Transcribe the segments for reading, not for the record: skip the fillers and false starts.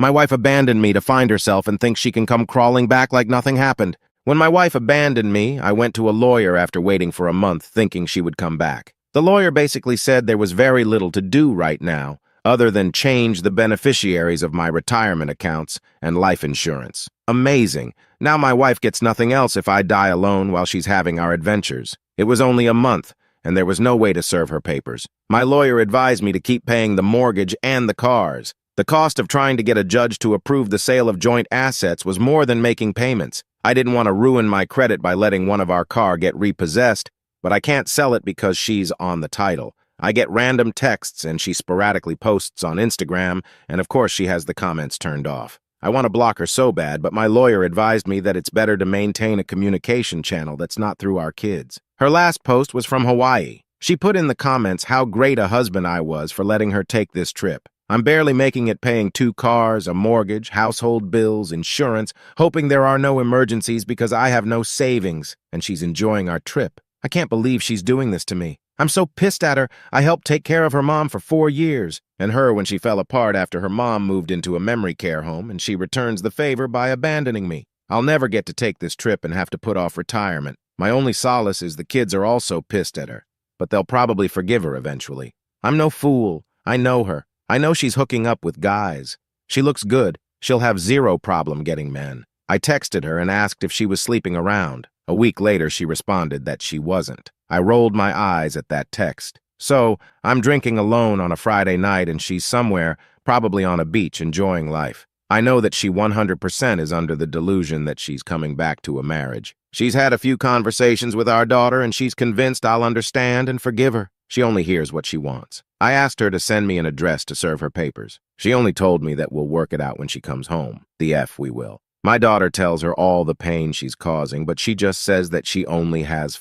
My wife abandoned me to find herself and thinks she can come crawling back like nothing happened. When my wife abandoned me, I went to a lawyer after waiting for a month thinking she would come back. The lawyer basically said there was very little to do right now, other than change the beneficiaries of my retirement accounts and life insurance. Amazing. Now my wife gets nothing else if I die alone while she's having our adventures. It was only a month, and there was no way to serve her papers. My lawyer advised me to keep paying the mortgage and the cars. The cost of trying to get a judge to approve the sale of joint assets was more than making payments. I didn't want to ruin my credit by letting one of our car get repossessed, but I can't sell it because she's on the title. I get random texts and she sporadically posts on Instagram, and of course she has the comments turned off. I want to block her so bad, but my lawyer advised me that it's better to maintain a communication channel that's not through our kids. Her last post was from Hawaii. She put in the comments how great a husband I was for letting her take this trip. I'm barely making it paying 2 cars, a mortgage, household bills, insurance, hoping there are no emergencies because I have no savings, and she's enjoying our trip. I can't believe she's doing this to me. I'm so pissed at her. I helped take care of her mom for 4 years, and her when she fell apart after her mom moved into a memory care home, and she returns the favor by abandoning me. I'll never get to take this trip and have to put off retirement. My only solace is the kids are also pissed at her, but they'll probably forgive her eventually. I'm no fool. I know her. I know she's hooking up with guys. She looks good. She'll have zero problem getting men. I texted her and asked if she was sleeping around. A week later, she responded that she wasn't. I rolled my eyes at that text. So, I'm drinking alone on a Friday night and she's somewhere, probably on a beach, enjoying life. I know that she 100% is under the delusion that she's coming back to a marriage. She's had a few conversations with our daughter and she's convinced I'll understand and forgive her. She only hears what she wants. I asked her to send me an address to serve her papers. She only told me that we'll work it out when she comes home. The F we will. My daughter tells her all the pain she's causing, but she just says that she only has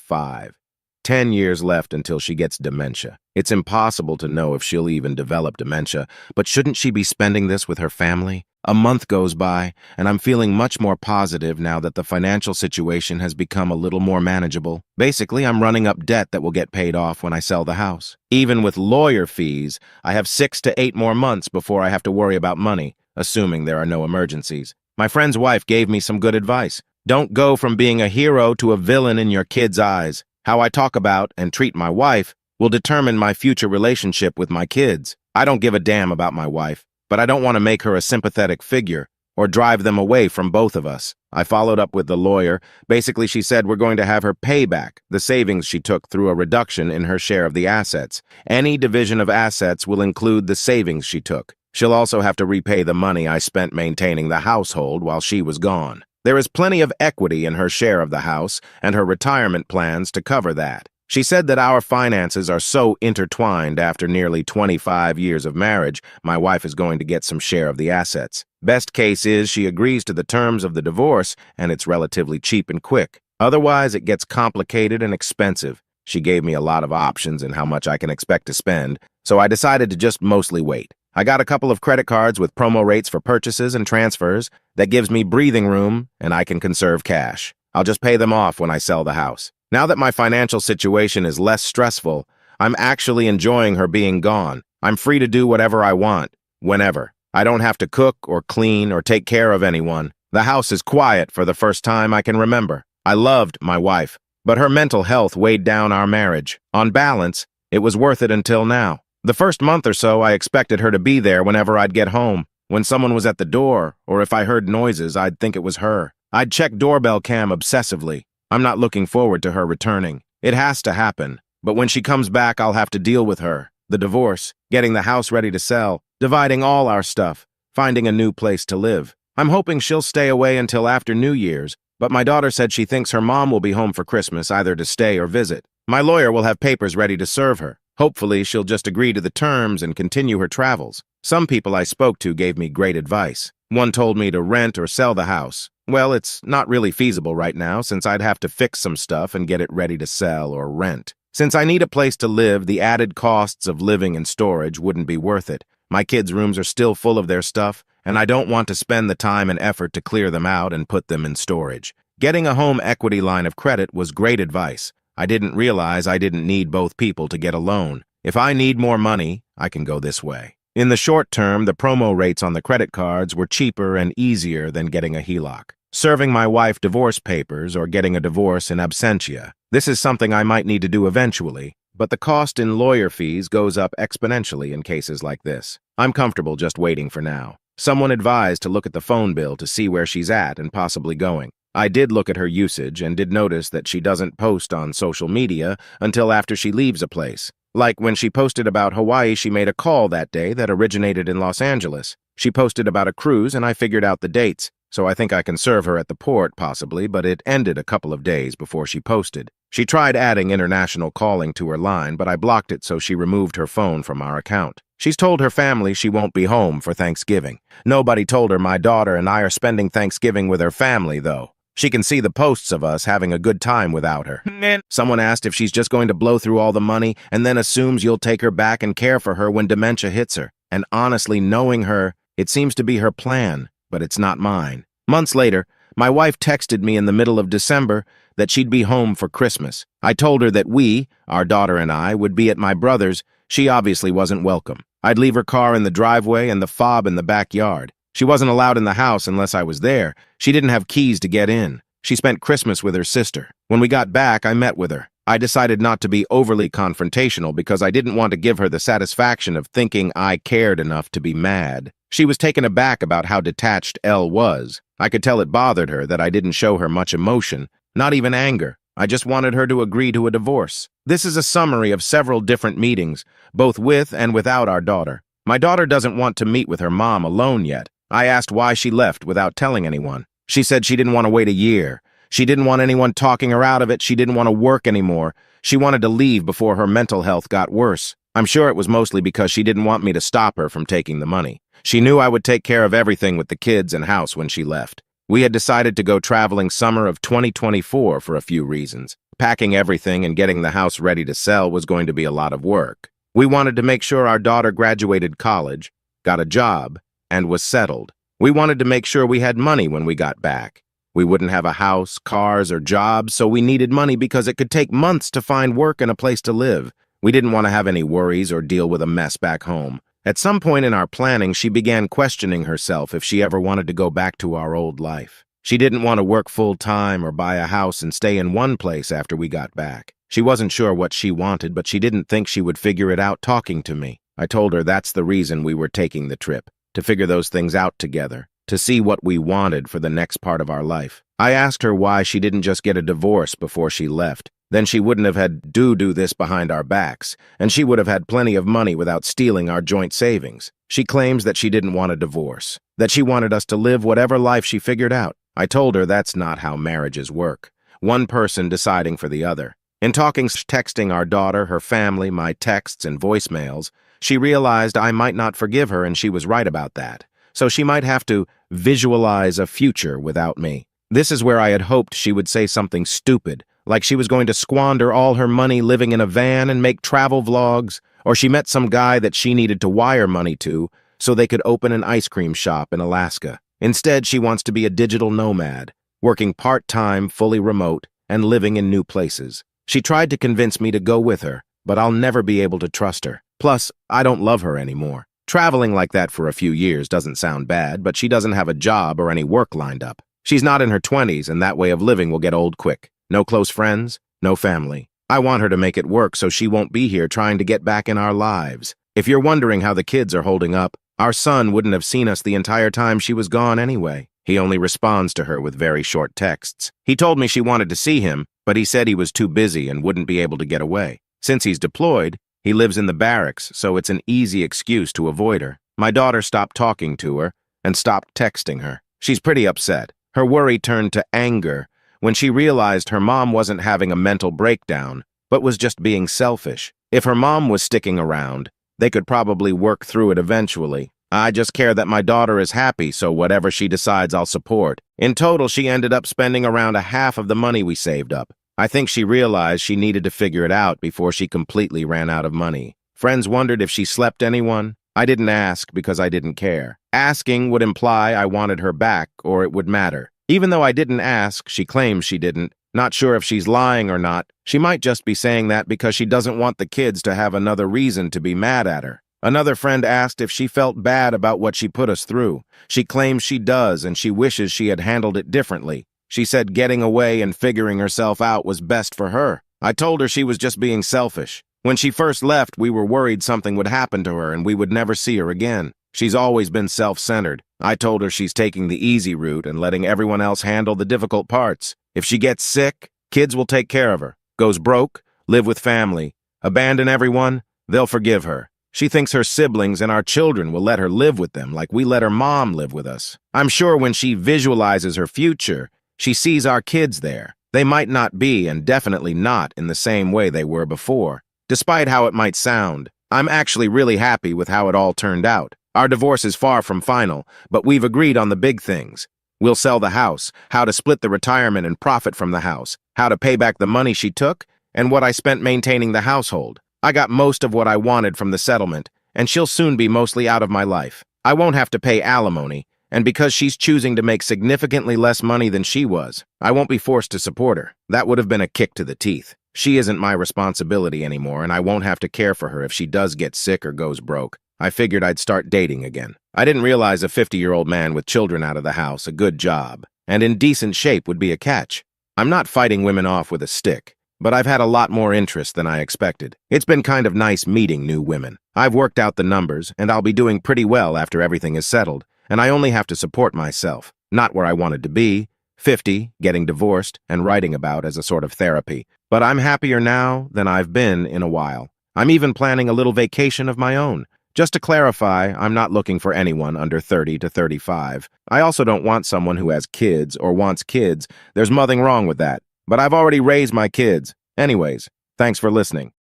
10 years left until she gets dementia. It's impossible to know if she'll even develop dementia, but shouldn't she be spending this with her family? A month goes by, and I'm feeling much more positive now that the financial situation has become a little more manageable. Basically, I'm running up debt that will get paid off when I sell the house. Even with lawyer fees, I have 6 to 8 more months before I have to worry about money, assuming there are no emergencies. My friend's wife gave me some good advice. Don't go from being a hero to a villain in your kids' eyes. How I talk about and treat my wife will determine my future relationship with my kids. I don't give a damn about my wife, but I don't want to make her a sympathetic figure or drive them away from both of us. I followed up with the lawyer. Basically, she said we're going to have her pay back the savings she took through a reduction in her share of the assets. Any division of assets will include the savings she took. She'll also have to repay the money I spent maintaining the household while she was gone. There is plenty of equity in her share of the house and her retirement plans to cover that. She said that our finances are so intertwined after nearly 25 years of marriage, my wife is going to get some share of the assets. Best case is she agrees to the terms of the divorce and it's relatively cheap and quick. Otherwise, it gets complicated and expensive. She gave me a lot of options in how much I can expect to spend, so I decided to just mostly wait. I got a couple of credit cards with promo rates for purchases and transfers that gives me breathing room and I can conserve cash. I'll just pay them off when I sell the house. Now that my financial situation is less stressful, I'm actually enjoying her being gone. I'm free to do whatever I want, whenever. I don't have to cook or clean or take care of anyone. The house is quiet for the first time I can remember. I loved my wife, but her mental health weighed down our marriage. On balance, it was worth it until now. The first month or so, I expected her to be there whenever I'd get home. When someone was at the door, or if I heard noises, I'd think it was her. I'd check doorbell cam obsessively. I'm not looking forward to her returning. It has to happen. But when she comes back, I'll have to deal with her. The divorce, getting the house ready to sell, dividing all our stuff, finding a new place to live. I'm hoping she'll stay away until after New Year's, but my daughter said she thinks her mom will be home for Christmas either to stay or visit. My lawyer will have papers ready to serve her. Hopefully, she'll just agree to the terms and continue her travels. Some people I spoke to gave me great advice. One told me to rent or sell the house. Well, it's not really feasible right now since I'd have to fix some stuff and get it ready to sell or rent. Since I need a place to live, the added costs of living and storage wouldn't be worth it. My kids' rooms are still full of their stuff, and I don't want to spend the time and effort to clear them out and put them in storage. Getting a home equity line of credit was great advice. I didn't realize I didn't need both people to get a loan. If I need more money, I can go this way. In the short term, the promo rates on the credit cards were cheaper and easier than getting a HELOC. Serving my wife divorce papers or getting a divorce in absentia. This is something I might need to do eventually, but the cost in lawyer fees goes up exponentially in cases like this. I'm comfortable just waiting for now. Someone advised to look at the phone bill to see where she's at and possibly going. I did look at her usage and did notice that she doesn't post on social media until after she leaves a place. Like when she posted about Hawaii, she made a call that day that originated in Los Angeles. She posted about a cruise and I figured out the dates, so I think I can serve her at the port possibly, but it ended a couple of days before she posted. She tried adding international calling to her line, but I blocked it so she removed her phone from our account. She's told her family she won't be home for Thanksgiving. Nobody told her my daughter and I are spending Thanksgiving with her family, though. She can see the posts of us having a good time without her. Someone asked if she's just going to blow through all the money and then assumes you'll take her back and care for her when dementia hits her. And honestly, knowing her, it seems to be her plan, but it's not mine. Months later, my wife texted me in the middle of December that she'd be home for Christmas. I told her that we, our daughter and I, would be at my brother's. She obviously wasn't welcome. I'd leave her car in the driveway and the fob in the backyard. She wasn't allowed in the house unless I was there. She didn't have keys to get in. She spent Christmas with her sister. When we got back, I met with her. I decided not to be overly confrontational because I didn't want to give her the satisfaction of thinking I cared enough to be mad. She was taken aback about how detached Elle was. I could tell it bothered her that I didn't show her much emotion, not even anger. I just wanted her to agree to a divorce. This is a summary of several different meetings, both with and without our daughter. My daughter doesn't want to meet with her mom alone yet. I asked why she left without telling anyone. She said she didn't want to wait a year. She didn't want anyone talking her out of it. She didn't want to work anymore. She wanted to leave before her mental health got worse. I'm sure it was mostly because she didn't want me to stop her from taking the money. She knew I would take care of everything with the kids and house when she left. We had decided to go traveling summer of 2024 for a few reasons. Packing everything and getting the house ready to sell was going to be a lot of work. We wanted to make sure our daughter graduated college, got a job, and was settled. We wanted to make sure we had money when we got back. We wouldn't have a house, cars, or jobs, so we needed money because it could take months to find work and a place to live. We didn't want to have any worries or deal with a mess back home. At some point in our planning, she began questioning herself if she ever wanted to go back to our old life. She didn't want to work full-time or buy a house and stay in one place after we got back. She wasn't sure what she wanted, but she didn't think she would figure it out talking to me. I told her that's the reason we were taking the trip, to figure those things out together, to see what we wanted for the next part of our life. I asked her why she didn't just get a divorce before she left. Then she wouldn't have had do this behind our backs, and she would have had plenty of money without stealing our joint savings. She claims that she didn't want a divorce, that she wanted us to live whatever life she figured out. I told her that's not how marriages work, one person deciding for the other. In texting our daughter, her family, my texts and voicemails, she realized I might not forgive her, and she was right about that. So she might have to visualize a future without me. This is where I had hoped she would say something stupid, like she was going to squander all her money living in a van and make travel vlogs, or she met some guy that she needed to wire money to so they could open an ice cream shop in Alaska. Instead, she wants to be a digital nomad, working part-time, fully remote, and living in new places. She tried to convince me to go with her, but I'll never be able to trust her. Plus, I don't love her anymore. Traveling like that for a few years doesn't sound bad, but she doesn't have a job or any work lined up. She's not in her 20s, and that way of living will get old quick. No close friends, no family. I want her to make it work so she won't be here trying to get back in our lives. If you're wondering how the kids are holding up, our son wouldn't have seen us the entire time she was gone anyway. He only responds to her with very short texts. He told me she wanted to see him, but he said he was too busy and wouldn't be able to get away. Since he's deployed, he lives in the barracks, so it's an easy excuse to avoid her. My daughter stopped talking to her and stopped texting her. She's pretty upset. Her worry turned to anger when she realized her mom wasn't having a mental breakdown, but was just being selfish. If her mom was sticking around, they could probably work through it eventually. I just care that my daughter is happy, so whatever she decides, I'll support. In total, she ended up spending around a half of the money we saved up. I think she realized she needed to figure it out before she completely ran out of money. Friends wondered if she slept anyone. I didn't ask because I didn't care. Asking would imply I wanted her back, or it would matter. Even though I didn't ask, she claims she didn't. Not sure if she's lying or not. She might just be saying that because she doesn't want the kids to have another reason to be mad at her. Another friend asked if she felt bad about what she put us through. She claims she does, and she wishes she had handled it differently. She said getting away and figuring herself out was best for her. I told her she was just being selfish. When she first left, we were worried something would happen to her and we would never see her again. She's always been self-centered. I told her she's taking the easy route and letting everyone else handle the difficult parts. If she gets sick, kids will take care of her. Goes broke, live with family, abandon everyone, they'll forgive her. She thinks her siblings and our children will let her live with them like we let her mom live with us. I'm sure when she visualizes her future, she sees our kids there. They might not be, and definitely not, in the same way they were before. Despite how it might sound, I'm actually really happy with how it all turned out. Our divorce is far from final, but we've agreed on the big things. We'll sell the house, how to split the retirement and profit from the house, how to pay back the money she took, and what I spent maintaining the household. I got most of what I wanted from the settlement, and she'll soon be mostly out of my life. I won't have to pay alimony, and because she's choosing to make significantly less money than she was, I won't be forced to support her. That would have been a kick to the teeth. She isn't my responsibility anymore, and I won't have to care for her if she does get sick or goes broke. I figured I'd start dating again. I didn't realize a 50-year-old man with children out of the house, a good job, and in decent shape would be a catch. I'm not fighting women off with a stick, but I've had a lot more interest than I expected. It's been kind of nice meeting new women. I've worked out the numbers, and I'll be doing pretty well after everything is settled, and I only have to support myself. Not where I wanted to be, 50, getting divorced, and writing about as a sort of therapy. But I'm happier now than I've been in a while. I'm even planning a little vacation of my own. Just to clarify, I'm not looking for anyone under 30 to 35. I also don't want someone who has kids or wants kids. There's nothing wrong with that. But I've already raised my kids. Anyways, thanks for listening.